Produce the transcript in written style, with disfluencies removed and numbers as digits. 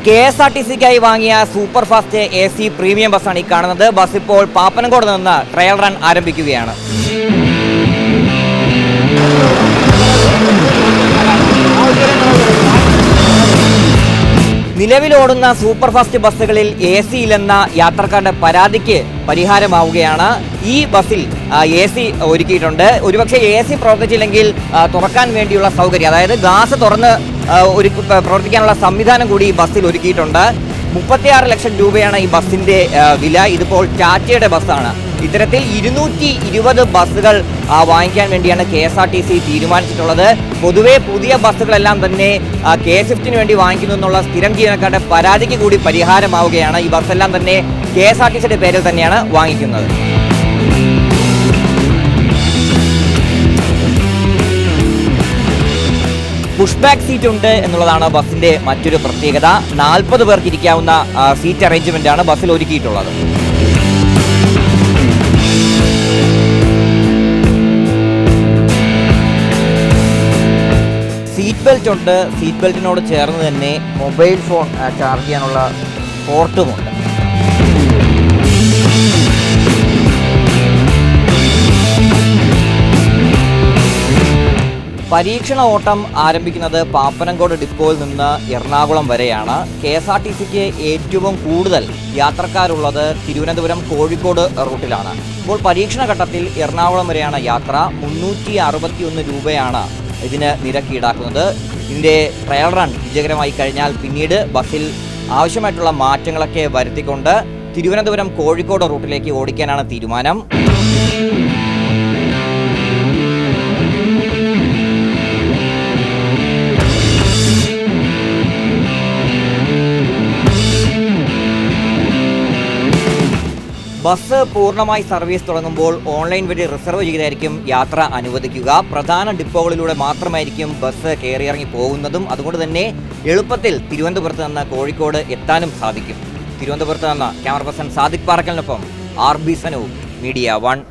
KSRTCക്കായി വാങ്ങിയ super fast AC premium ബസ്സാണ് ഈ കാണുന്നത്. ബസ് ഇപ്പോൾ പാപ്പനംകോട് നിന്ന് ട്രയൽ റൺ ആരംഭിക്കുകയാണ്. നിലവിലോടുന്ന സൂപ്പർ ഫാസ്റ്റ് ബസ്സുകളിൽ AC ഇല്ലെന്ന യാത്രക്കാരുടെ പരാതിക്ക് പരിഹാരമാവുകയാണ്. ഈ ബസ്സിൽ AC ഒരുക്കിയിട്ടുണ്ട്. ഒരുപക്ഷെ AC പ്രവർത്തിച്ചില്ലെങ്കിൽ തുറക്കാൻ വേണ്ടിയുള്ള സൗകര്യം, അതായത് ഗ്ലാസ് തുറന്ന് പ്രവർത്തിക്കാനുള്ള സംവിധാനം കൂടി ഈ ബസ്സിൽ ഒരുക്കിയിട്ടുണ്ട്. 36 ലക്ഷം രൂപയാണ് ഈ ബസ്സിൻ്റെ വില. ഇതിപ്പോൾ ടാറ്റയുടെ ബസ്സാണ്. ഇത്തരത്തിൽ 220 ബസ്സുകൾ വാങ്ങിക്കാൻ വേണ്ടിയാണ് KSRTC തീരുമാനിച്ചിട്ടുള്ളത്. പൊതുവെ പുതിയ ബസ്സുകളെല്ലാം തന്നെ K-Swiftന് വേണ്ടി വാങ്ങിക്കുന്നു എന്നുള്ള സ്ഥിരം ജീവനക്കാരുടെ പരാതിക്ക് കൂടി പരിഹാരമാവുകയാണ്. ഈ ബസ്സെല്ലാം തന്നെ KSRTCയുടെ പേരിൽ തന്നെയാണ് വാങ്ങിക്കുന്നത്. പുഷ് ബാക്ക് സീറ്റ് ഉണ്ട് എന്നുള്ളതാണ് ബസ്സിൻ്റെ മറ്റൊരു പ്രത്യേകത. 40 പേർക്ക് ഇരിക്കാവുന്ന സീറ്റ് അറേഞ്ച്മെൻ്റാണ് ബസ്സിൽ ഒരുക്കിയിട്ടുള്ളത്. സീറ്റ് ബെൽറ്റ് ഉണ്ട്. സീറ്റ് ബെൽറ്റിനോട് ചേർന്ന് തന്നെ മൊബൈൽ ഫോൺ ചാർജ് ചെയ്യാനുള്ള പോർട്ടുമുണ്ട്. പരീക്ഷണ ഓട്ടം ആരംഭിക്കുന്നത് പാപ്പനംകോട് ഡിപ്പോയിൽ നിന്ന് എറണാകുളം വരെയാണ്. KSRTCക്ക് ഏറ്റവും കൂടുതൽ യാത്രക്കാരുള്ളത് തിരുവനന്തപുരം കോഴിക്കോട് റൂട്ടിലാണ്. ഇപ്പോൾ പരീക്ഷണ ഘട്ടത്തിൽ എറണാകുളം വരെയാണ് യാത്ര. 361 രൂപയാണ് ഇതിന് നിരക്ക് ഈടാക്കുന്നത്. ഇതിൻ്റെ ട്രയൽ റൺ വിജയകരമായി കഴിഞ്ഞാൽ പിന്നീട് ബസ്സിൽ ആവശ്യമായിട്ടുള്ള മാറ്റങ്ങളൊക്കെ വരുത്തിക്കൊണ്ട് തിരുവനന്തപുരം കോഴിക്കോട് റൂട്ടിലേക്ക് ഓടിക്കാനാണ് തീരുമാനം. ബസ് പൂർണ്ണമായി സർവീസ് തുടങ്ങുമ്പോൾ ഓൺലൈൻ വഴി റിസർവ് ചെയ്തായിരിക്കും യാത്ര അനുവദിക്കുക. പ്രധാന ഡിപ്പോകളിലൂടെ മാത്രമായിരിക്കും ബസ് കയറിയിറങ്ങി പോകുന്നതും. അതുകൊണ്ട് തന്നെ എളുപ്പത്തിൽ തിരുവനന്തപുരത്ത് നിന്ന് കോഴിക്കോട് എത്താനും സാധിക്കും. തിരുവനന്തപുരത്ത് നിന്ന് ക്യാമറ പേഴ്സൺ സാദിഖ് പാറക്കലിനൊപ്പം RB സനു, മീഡിയ 1.